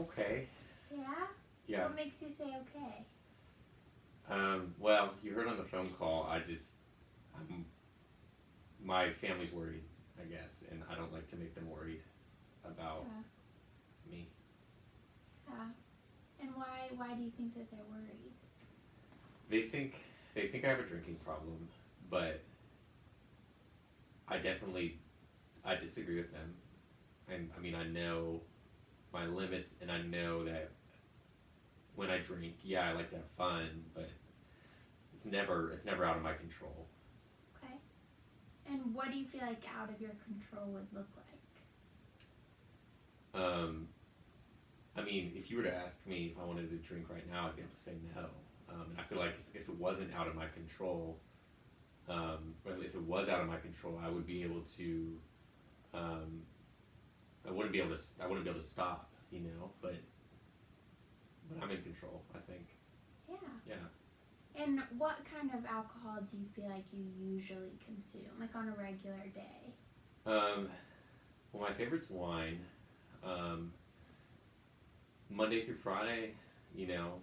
okay. Yeah? Yeah. What makes you say okay? Well, you heard on the phone call, I'm, my family's worried, I guess, and I don't like to make them worried about Yeah. me. Yeah. And why do you think that they're worried? They think, they think I have a drinking problem, but I definitely, I disagree with them. And I mean, I know my limits, and I know that when I drink, yeah, I like to have fun, but it's never out of my control. Okay. And what do you feel like out of your control would look like? Um, I mean, if you were to ask me if I wanted to drink right now, I'd be able to say no. And I feel like if it wasn't out of my control, or if it was out of my control, I would be able to. Um, I wouldn't be able to. I wouldn't be able to stop, you know. But I'm in control. I think. Yeah. Yeah. And what kind of alcohol do you feel like you usually consume, like on a regular day? Well, my favorite's wine. Um, Monday through Friday, you know,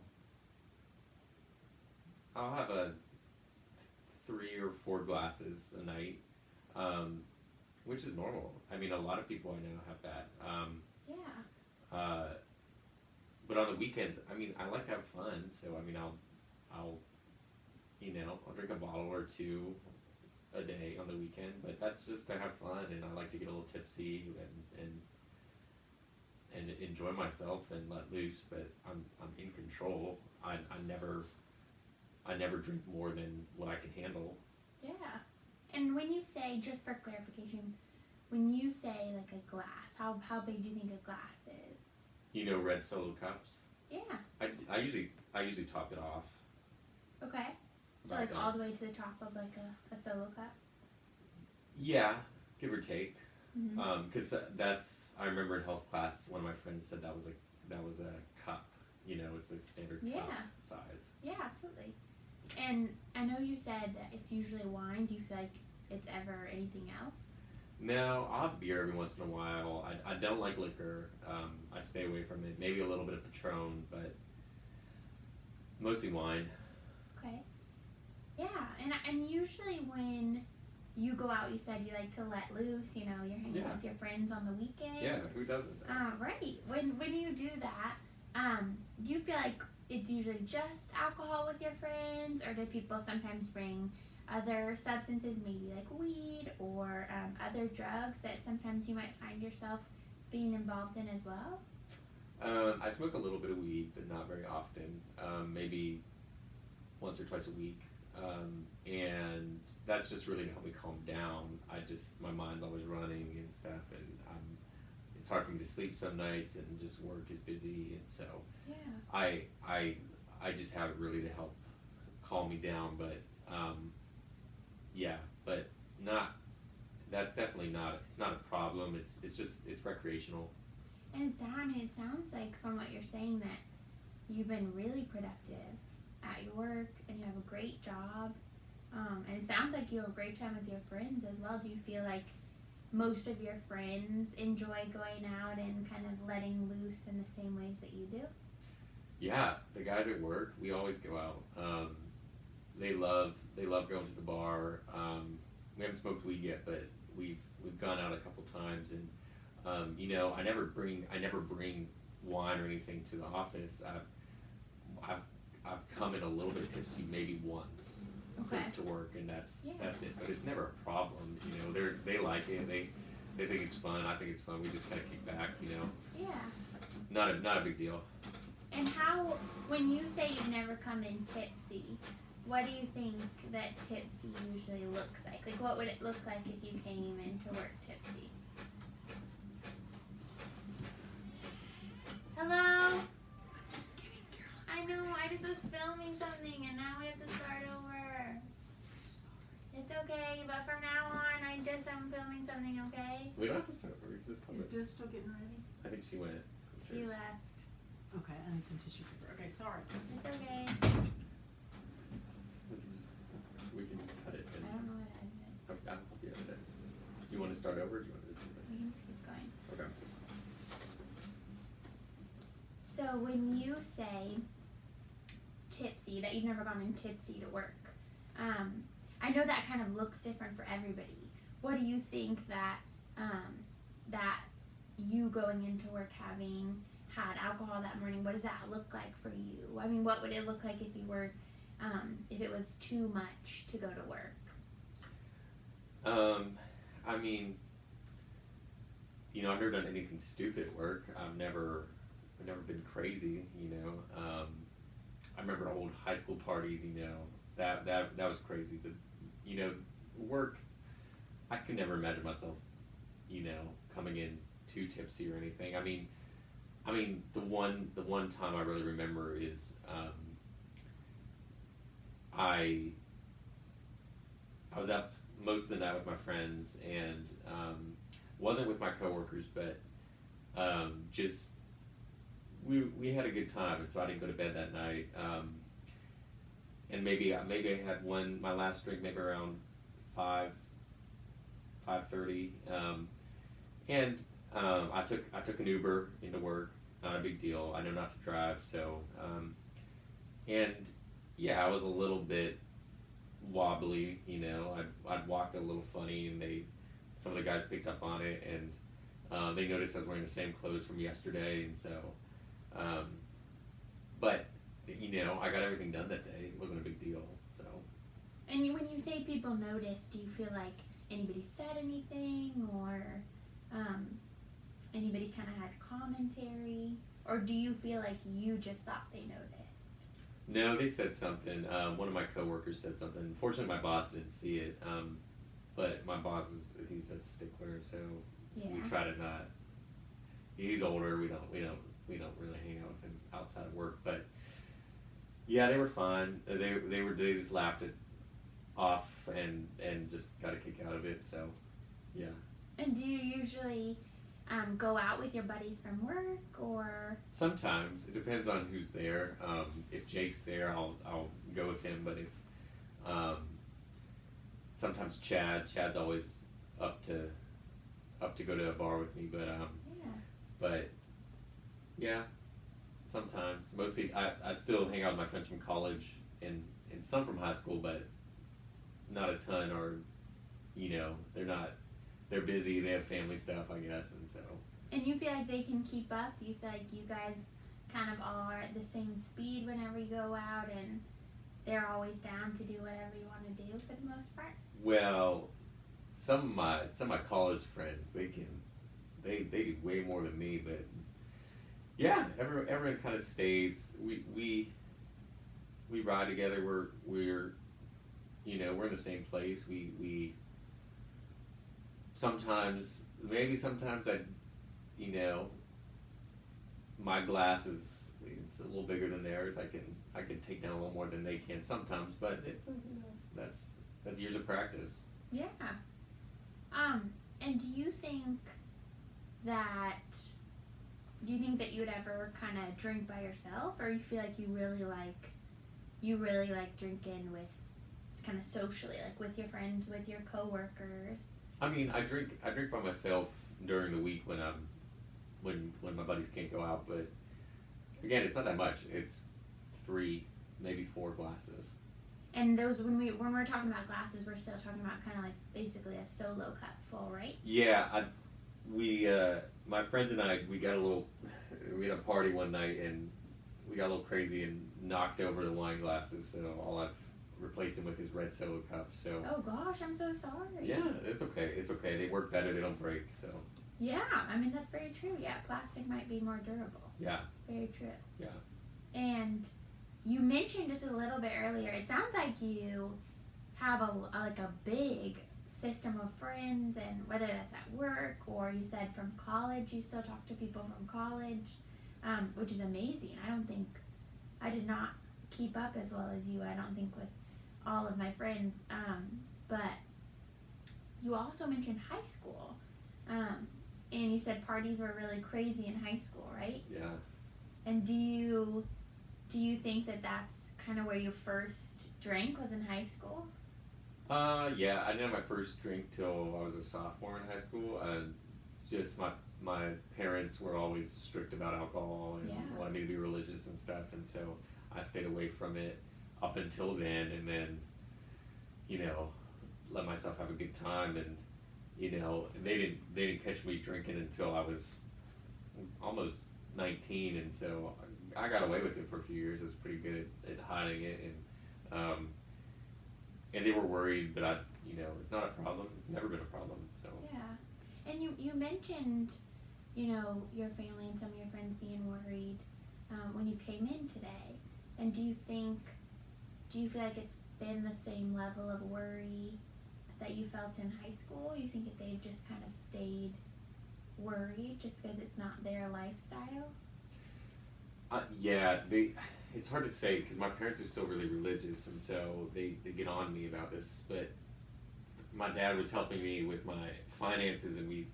I'll have a 3 or 4 glasses a night, um, which is normal. I mean, a lot of people I know have that. Yeah. Uh, but on the weekends, I mean, I like to have fun, so I mean, I'll, I'll drink a bottle or two a day on the weekend, but that's just to have fun, and I like to get a little tipsy and enjoy myself and let loose. But I'm in control. I never drink more than what I can handle. Yeah. And when you say, just for clarification, when you say like a glass, how big do you think a glass is? You know, red Solo cups. Yeah. I usually top it off. Okay. So like all the way to the top of like a solo cup? Yeah, give or take. Mm-hmm. Because that's, I remember in health class, one of my friends said that was a cup. You know, it's a standard cup size. Yeah, absolutely. And I know you said that it's usually wine. Do you feel like it's ever anything else? No, I'll have beer every once in a while. I don't like liquor. I stay away from it. Maybe a little bit of Patron, but mostly wine. Okay. Yeah, and usually when you go out, you said you like to let loose. You know, you're hanging with your friends on the weekend. Yeah, who doesn't? Right. When you do that, do you feel like it's usually just alcohol with your friends, or do people sometimes bring other substances, maybe like weed or other drugs that sometimes you might find yourself being involved in as well? I smoke a little bit of weed, but not very often. Maybe once or twice a week. And that's just really to help me calm down. My mind's always running and stuff, and it's hard for me to sleep some nights, and just work is busy, and so I just have it really to help calm me down. But but not. That's definitely not. It's not a problem. It's recreational. And it sounds like from what you're saying that you've been really productive at your work, and you have a great job. And it sounds like you have a great time with your friends as well. Do you feel like most of your friends enjoy going out and kind of letting loose in the same ways that you do? Yeah, the guys at work, we always go out. They love going to the bar. We haven't smoked weed yet, but we've gone out a couple times, and I never bring wine or anything to the office. I've come in a little bit tipsy maybe once to work, and that's it. But it's never a problem. You know, they like it. They think it's fun. I think it's fun. We just kind of kick back. You know. Yeah. Not a big deal. And when you say you've never come in tipsy, what do you think that tipsy usually looks like? Like, what would it look like if you came into work tipsy? Hello? Just kidding, Caroline. I know, I just was filming something and now we have to start over. It's okay, but from now on, I'm filming something, okay? We don't have to start over. We can just pause Is it. Biz still getting ready? I think she went. She left. Okay, I need some tissue paper. Okay, sorry. It's okay. We can just cut it. I don't know what I did. I'll help you edit it. Do you want to start over, or do you want to just leave it? We can just keep going. Okay. so when you say tipsy, that you've never gone in tipsy to work, I know that kind of looks different for everybody. What do you think that that you going into work having had alcohol that morning, what does that look like for you? I mean, what would it look like if you were, if it was too much to go to work? I mean, you know, I've never done anything stupid at work. I've never been crazy, you know. I remember old high school parties, you know, that was crazy. But, you know, work, I could never imagine myself, you know, coming in too tipsy or anything. I mean, the one time I really remember is I was up most of the night with my friends and wasn't with my coworkers, but just we had a good time, and so I didn't go to bed that night. And maybe I had my last drink maybe around 5:30, and I took an Uber into work. Not a big deal. I know not to drive, so and yeah, I was a little bit wobbly. You know, I'd walk a little funny, and some of the guys picked up on it, and they noticed I was wearing the same clothes from yesterday, and so. But you know, I got everything done that day. It wasn't a big deal. So. And when you say people notice, do you feel like anybody said anything, or anybody kind of had commentary, or do you feel like you just thought they noticed? No, they said something. One of my coworkers said something. Fortunately, my boss didn't see it. But my boss he's a stickler, so Yeah. we try to not. He's older. We don't really hang out with him outside of work. But yeah, they were fine. They just laughed it off and just got a kick out of it. So yeah. And do you usually go out with your buddies from work, or? Sometimes it depends on who's there. If Jake's there, I'll go with him. But if sometimes Chad's always up to go to a bar with me. But yeah, sometimes. Mostly I still hang out with my friends from college and some from high school, but not a ton. Or you know, they're busy. They have family stuff, I guess, and so. And you feel like they can keep up? You feel like you guys kind of all are at the same speed whenever you go out, and they're always down to do whatever you want to do for the most part? Well, some of my college friends, they do way more than me, but yeah, everyone kind of stays. We ride together. We're you know, we're in the same place. We sometimes I, you know, my glass it's a little bigger than theirs. I can take down a little more than they can sometimes, but it's you know, that's years of practice. Yeah. And do you think that you would ever kind of drink by yourself, or you feel like you really like drinking with kind of socially, like with your friends, with your coworkers? I mean, I drink by myself during the week when my buddies can't go out, but again, it's not that much. It's 3, maybe 4 glasses. And those, when we're talking about glasses, we're still talking about kind of like basically a solo cup full, right? Yeah, my friends and I, we had a party one night and we got a little crazy and knocked over the wine glasses. So all I've replaced them with is red solo cups. So. Oh gosh, I'm so sorry. Yeah, it's okay. It's okay. They work better. They don't break. So. Yeah, I mean that's very true. Yeah, plastic might be more durable. Yeah. Very true. Yeah. And you mentioned just a little bit earlier, it sounds like you have a big system of friends, and whether that's at work or you said from college, you still talk to people from college, which is amazing. I did not keep up as well as you, I don't think, with all of my friends. But you also mentioned high school, and you said parties were really crazy in high school, right? Yeah. And do you think that that's kind of where you first drank, was in high school? Yeah, I didn't have my first drink till I was a sophomore in high school. Just my parents were always strict about alcohol and Yeah. wanted me to be religious and stuff, and so I stayed away from it up until then, and then, you know, let myself have a good time, and you know, they didn't catch me drinking until I was almost 19, and so I got away with it for a few years. I was pretty good at hiding it, and they were worried, but you know, it's not a problem. It's never been a problem. So Yeah. And you mentioned, you know, your family and some of your friends being worried when you came in today. And do you feel like it's been the same level of worry that you felt in high school? You think that they've just kind of stayed worried just because it's not their lifestyle? yeah, it's hard to say because my parents are still really religious, and so they get on me about this. But my dad was helping me with my finances, and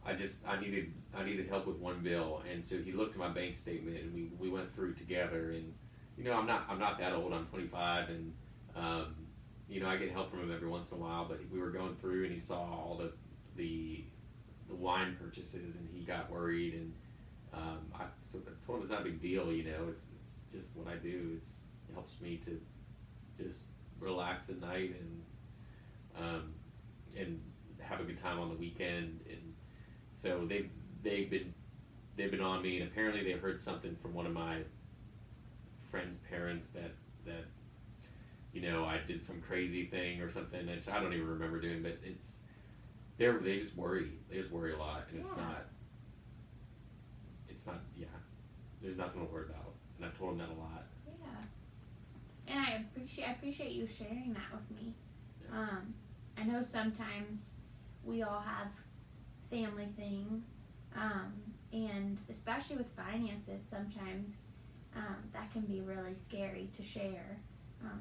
I needed help with one bill, and so he looked at my bank statement, and we went through it together. And you know, I'm not that old. I'm 25, and you know, I get help from him every once in a while. But we were going through, and he saw all the wine purchases, and he got worried. And I sort of told him it's not a big deal. You know, it's just what I do. It helps me to just relax at night and have a good time on the weekend. And so they've been on me, and apparently they heard something from one of my friend's parents that you know, I did some crazy thing or something that I don't even remember doing, but they just worry. They just worry a lot, and Yeah. it's not yeah. There's nothing to worry about, and I've told them that a lot. Yeah. And I appreciate you sharing that with me. Yeah. I know sometimes we all have family things, and especially with finances, sometimes that can be really scary to share.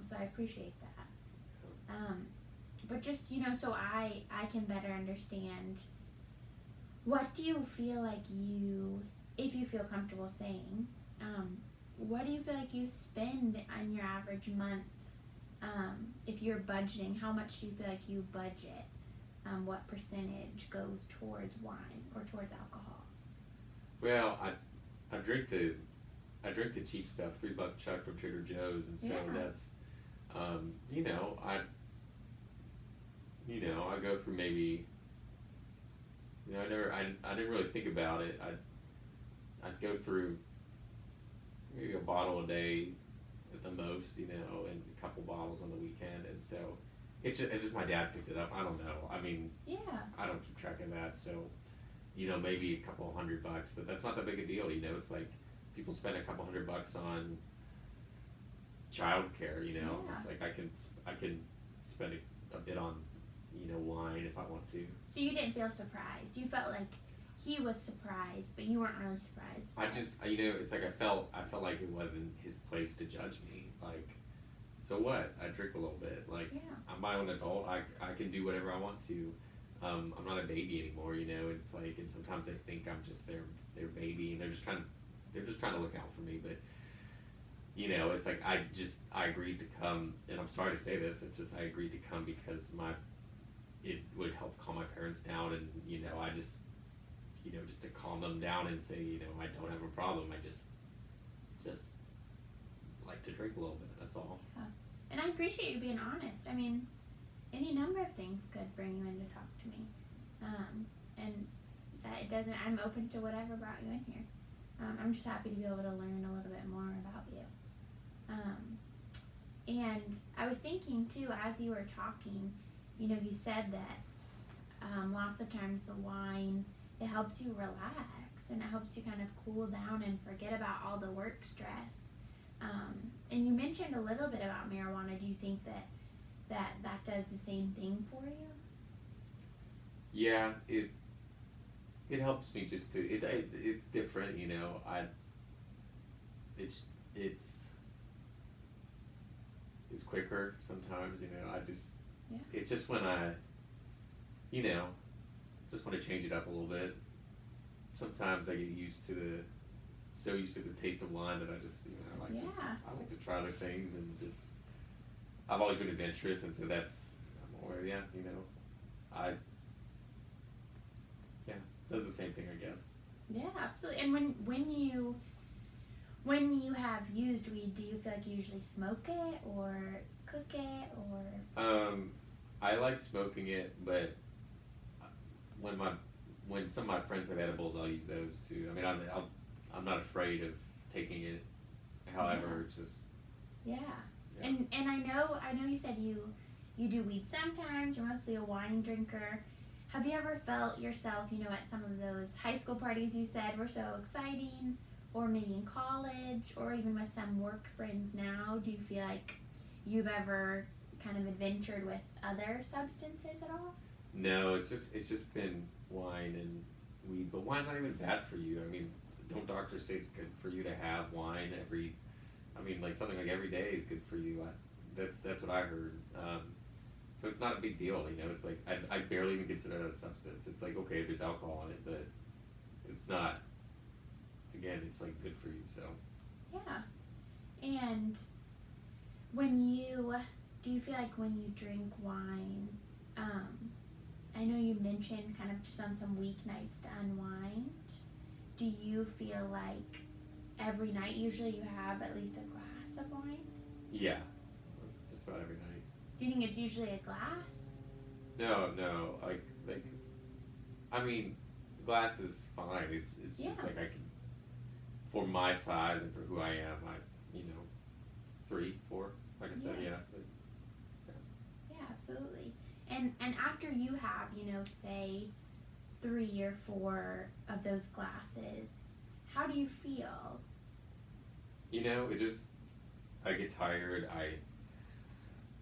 So I appreciate that. But just, you know, so I can better understand, what do you feel like if you feel comfortable saying, what do you feel like you spend on your average month? If you're budgeting, how much do you feel like you budget? What percentage goes towards wine or towards alcohol? Well, I drink the cheap stuff, $3 chuck from Trader Joe's, and so Yeah. that's I go through maybe, you know, I didn't really think about it. I'd go through maybe a bottle a day at the most, you know, and a couple bottles on the weekend, and so it's just my dad picked it up. I don't know. I mean, Yeah. I don't keep track of that, so you know, maybe a couple $100, but that's not that big a deal. You know, it's like people spend a couple $100 on childcare. You know, Yeah. it's like I can spend a bit on, you know, wine if I want to. So you didn't feel surprised. You felt like he was surprised, but you weren't really surprised. I just, you know, it's like I felt like it wasn't his place to judge me. Like, so what? I drink a little bit. Like, Yeah. I'm my own adult. I can do whatever I want to. I'm not a baby anymore, you know. It's like, and sometimes they think I'm just their baby, and they're just trying to look out for me. But you know, it's like I agreed to come, and I'm sorry to say this. It's just I agreed to come because it would help calm my parents down, and you know, I just, you know, just to calm them down and say, you know, I don't have a problem. I just like to drink a little bit. That's all. Yeah. And I appreciate you being honest. I mean, any number of things could bring you in to talk to me. And that it doesn't, I'm open to whatever brought you in here. I'm just happy to be able to learn a little bit more about you. And I was thinking too, as you were talking, you know, you said that lots of times the wine, it helps you relax and it helps you kind of cool down and forget about all the work stress. And you mentioned a little bit about marijuana. Do you think that does the same thing for you? Yeah, it helps me just to it's different, you know. It's quicker sometimes, you know. Yeah. It's just when I, you know, just want to change it up a little bit. Sometimes I get so used to the taste of wine that I just, you know, I like to try other things, and just I've always been adventurous, and so I'm aware, yeah, you know, does the everything, I guess. Yeah, absolutely. And when you have used weed, do you feel like you usually smoke it or cook it or? I like smoking it, but when my when some of my friends have edibles, I'll use those too. I mean, I'm not afraid of taking it. However, it's just Yeah. Yeah. And I know you said you do weed sometimes. You're mostly a wine drinker. Have you ever felt yourself, at some of those high school parties you said were so exciting, or maybe in college, or even with some work friends now? Do you feel like you've ever kind of adventured with other substances at all? no. It's just been wine and weed, but wine's not even bad for you. I mean, don't doctors say it's good for you to have wine every? I mean, like something like every day is good for you. That's what I heard. So it's not a big deal, It's like I barely even consider it a substance. It's like okay, there's alcohol in it, but it's not. Again, it's like good for you. So Yeah. And do you feel like when you drink wine, I know you mentioned kind of just on some weeknights to unwind. Do you feel like every night usually you have at least a glass of wine? yeah, just about every night. Do you think it's usually a glass? No, like, I mean, glass is fine. It's Yeah. just like I can, for my size and for who I am, 3, 4, like I said, Yeah. yeah. Yeah, absolutely. And after you have, say 3 or 4 of those glasses, how do you feel? It just, I get tired.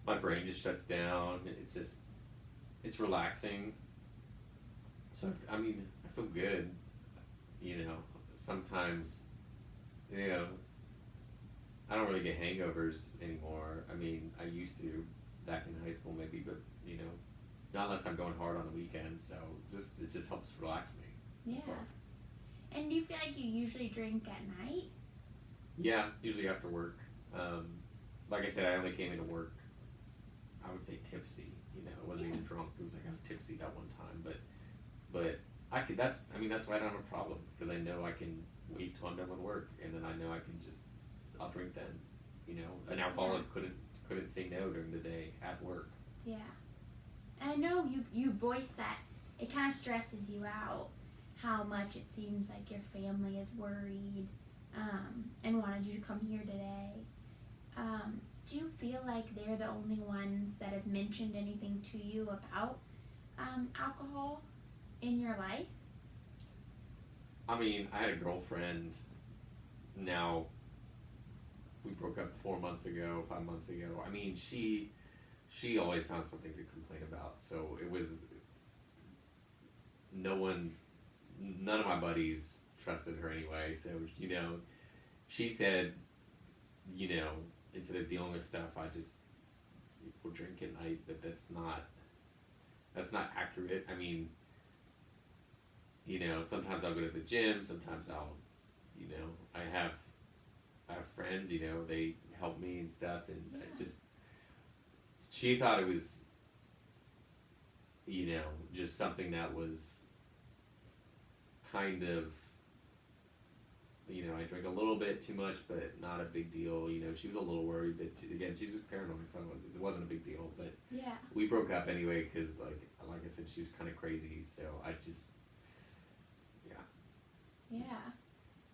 My brain just shuts down. It's relaxing. So I mean, I feel good. Sometimes, I don't really get hangovers anymore. I mean, I used to back in high school maybe, but not unless I'm going hard on the weekends. So it just helps relax me. Yeah. That's all. And do you feel like you usually drink at night? Yeah, usually after work. Like I said, I only came into work, I would say tipsy. I wasn't even drunk. It was like I was tipsy that one time, but I could. That's why I don't have a problem because I know I can wait till I'm done with work, and then I know I can I'll drink then. An alcoholic couldn't say no during the day at work. Yeah. And I know you voiced that it kind of stresses you out how much it seems like your family is worried and wanted you to come here today. Do you feel like they're the only ones that have mentioned anything to you about alcohol in your life? I mean, I had a girlfriend. Now, we broke up 4 months ago, 5 months ago. I mean, she always found something to complain about. So it was none of my buddies trusted her anyway. So she said, instead of dealing with stuff, we'll drink at night. But that's not accurate. I mean, sometimes I'll go to the gym. Sometimes I have friends. They help me and stuff, and Yeah. she thought it was, just something that was kind of. I drink a little bit too much, but not a big deal. She was a little worried, but again, she's just paranoid, so it wasn't a big deal. But Yeah. we broke up anyway because, like I said, she was kind of crazy. So Yeah.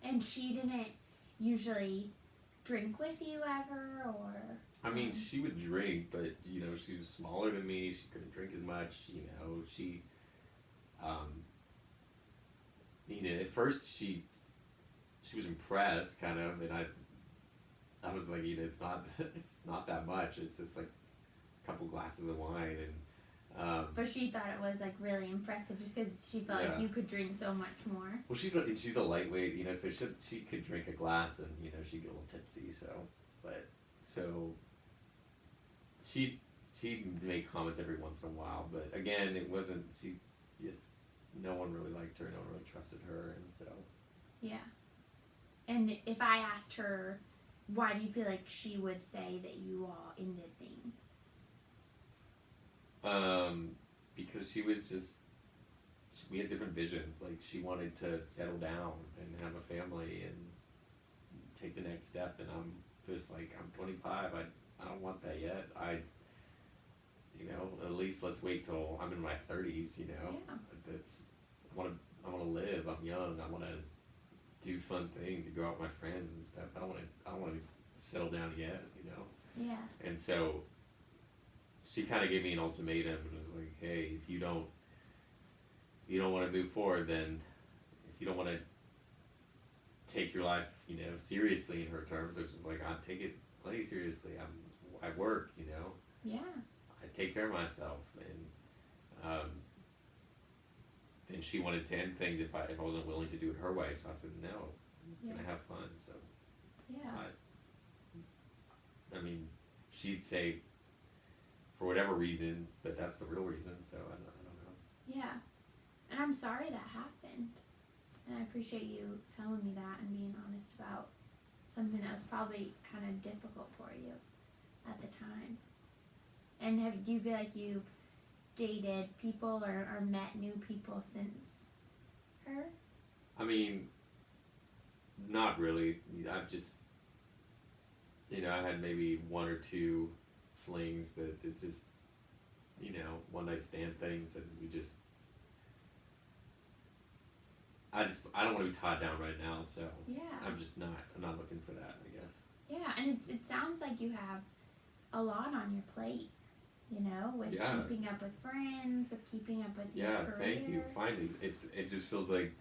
And she didn't usually drink with you ever, or? I mean, she would drink, but she was smaller than me. She couldn't drink as much. She, at first she was impressed, kind of, and I was like, it's not that much. It's just like a couple glasses of wine, and But she thought it was like really impressive just because she felt like Yeah. you could drink so much more. well, she's a lightweight, so she could drink a glass and she'd get a little tipsy. So she made comments every once in a while, but again, it wasn't. She just no one really liked her, no one really trusted her, and so. Yeah. And if I asked her, why do you feel like she would say that you all ended things? Because she we had different visions. Like she wanted to settle down and have a family and take the next step, and I'm just like, I'm 25. I don't want that yet. At least let's wait till I'm in my 30s. Yeah. That's I want to live. I'm young. I want to do fun things and go out with my friends and stuff. I don't want to settle down yet. Yeah. And so she kind of gave me an ultimatum and was like, hey, if you don't want to move forward, then if you don't want to take your life, seriously in her terms, which is like, I take it plenty seriously. I work, Yeah. I take care of myself, and then she wanted to end things if I wasn't willing to do it her way. So I said no. I'm gonna have fun. So Yeah. I mean, she'd say for whatever reason, but that's the real reason. So I don't know. Yeah. And I'm sorry that happened. And I appreciate you telling me that and being honest about something that was probably kind of difficult for you at the time. And do you feel like you've dated people or met new people since her? I mean, not really. I've just, I had maybe one or two flings, but it just, one night stand things, and I don't want to be tied down right now, so Yeah. I'm not looking for that, I guess. Yeah, and it sounds like you have a lot on your plate, with Yeah. keeping up with friends, with keeping up with your Yeah, career. thank you. Finally, it just feels like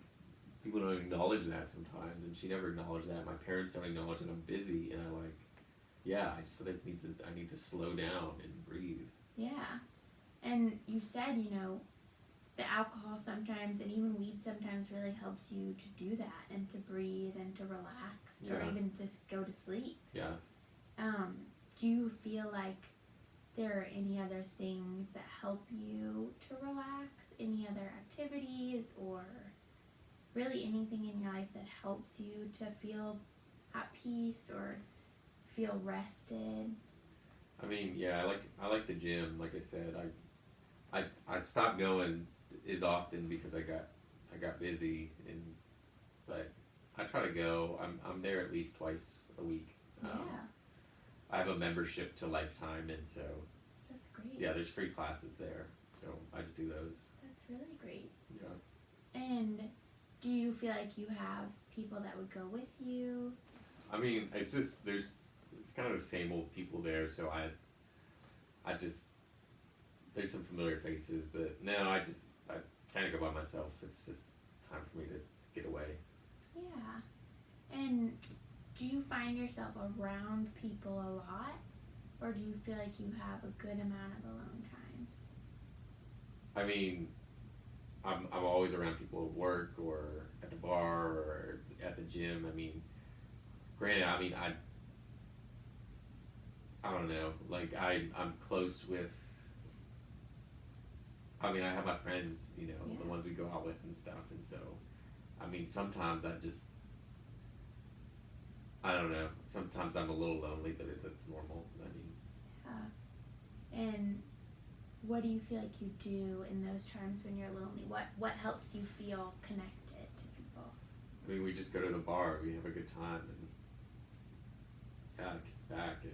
people don't acknowledge that sometimes, and she never acknowledged that. My parents don't acknowledge that I'm busy, and I need to slow down and breathe. Yeah. And you said, the alcohol sometimes and even weed sometimes really helps you to do that and to breathe and to relax or Yeah. even just go to sleep. Yeah. Do you feel like there are any other things that help you to relax? Any other activities or really anything in your life that helps you to feel at peace or feel rested? I mean, yeah, I like the gym. Like I said, I stopped going as often because I got busy, but I try to go. I'm there at least twice a week. Yeah, I have a membership to Lifetime, and so that's great. yeah, there's free classes there. So I just do those. That's really great. Yeah. And do you feel like you have people that would go with you? I mean, it's kind of the same old people there. So I just there's some familiar faces, but no, I kind of go by myself. It's just time for me to get away. Yeah. And do you find yourself around people a lot? Or do you feel like you have a good amount of alone time? I mean, I'm always around people at work or at the bar or at the gym. I mean, granted, I don't know. Like I'm close with. I mean, I have my friends, Yeah. the ones we go out with and stuff, and so, I mean, sometimes I don't know. Sometimes I'm a little lonely, but that's normal. I mean, And what do you feel like you do in those times when you're lonely? What helps you feel connected to people? I mean, we just go to the bar, we have a good time, and kick back and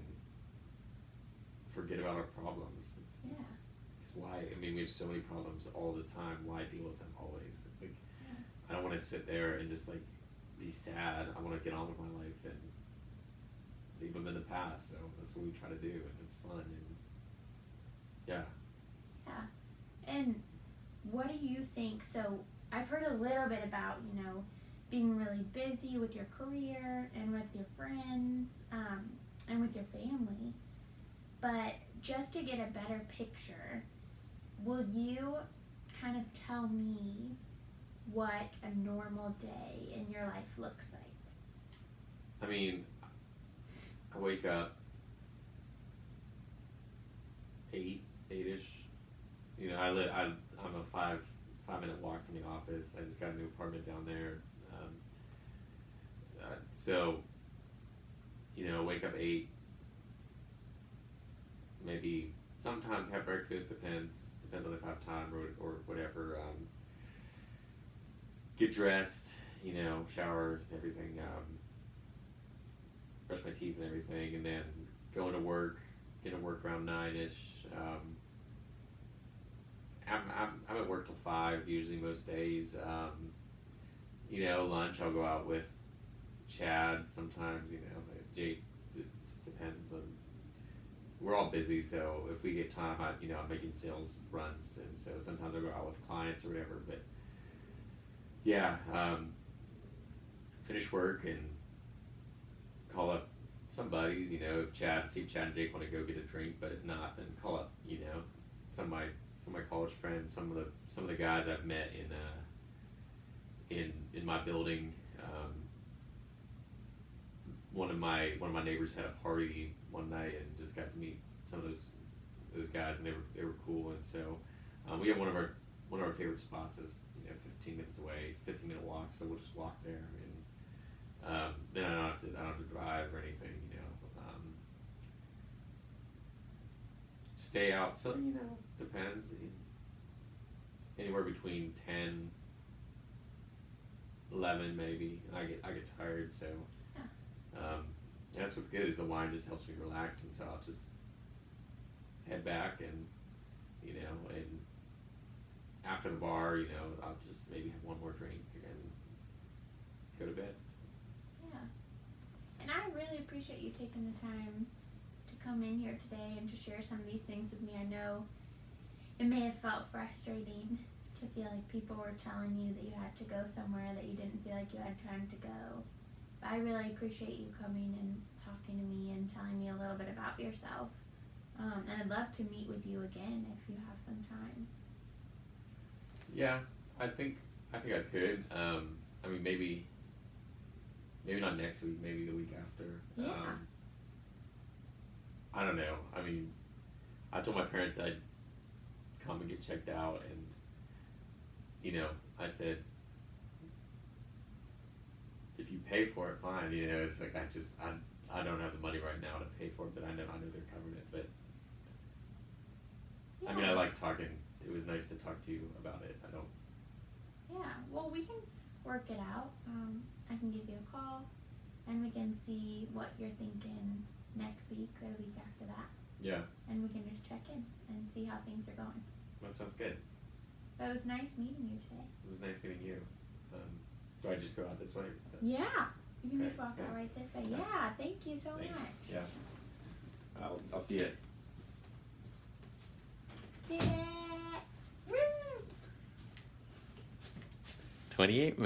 forget about our problems. Yeah. Why? I mean, we have so many problems all the time. Why deal with them always? Like, Yeah. I don't want to sit there and just be sad. I want to get on with my life and leave them in the past. So that's what we try to do, and it's fun. And yeah. Yeah. And what do you think? So I've heard a little bit about, being really busy with your career and with your friends, and with your family. But just to get a better picture, will you kind of tell me what a normal day in your life looks like? I mean, I wake up 8-ish. I'm a 5-minute walk from the office. I just got a new apartment down there. So, wake up 8. Maybe sometimes have breakfast. Depends on if I have time or whatever. get dressed, shower and everything, brush my teeth and everything, and then go into work, get to work around 9-ish. I'm at work till 5 usually most days. Lunch I'll go out with Chad sometimes, Jake, it just depends on, we're all busy, so if we get time, I'm making sales runs, and so sometimes I go out with clients or whatever, but yeah, finish work and call up some buddies, see if Chad and Jake want to go get a drink, but if not, then call up, some of my college friends, some of the guys I've met in my building. One of my neighbors had a party one night and just got to meet some of those guys, and they were cool, and so we have one of our favorite spots is 15 minutes away. It's a 15-minute walk, so we'll just walk there, and then I don't have to drive or anything, stay out, so depends, anywhere between 10, 11 maybe. I get tired, so that's what's good is the wine just helps me relax, and so I'll just head back and and after the bar, I'll just maybe have one more drink and go to bed. Yeah. And I really appreciate you taking the time to come in here today and to share some of these things with me. I know it may have felt frustrating to feel like people were telling you that you had to go somewhere that you didn't feel like you had time to go. But I really appreciate you coming and talking to me and telling me a little bit about yourself. And I'd love to meet with you again if you have some time. Yeah, I think I could. Maybe not next week. Maybe the week after. Yeah. I don't know. I told my parents I'd come and get checked out, and I said, if you pay for it, fine. It's like I don't have the money right now to pay for it, but I know they're covering it. But Yeah. I like talking. It was nice to talk to you about it. Yeah, well, we can work it out. I can give you a call, and we can see what you're thinking next week or the week after that. Yeah, And we can just check in and see how things are going. that sounds good. But it was nice meeting you today. It was nice meeting you. Do I just go out this way? Yeah, you can Okay, just walk out thanks. right this way. Yeah. Yeah, thank you so Thanks. much. Yeah. I'll see you. Yeah. Woo! 28 minutes.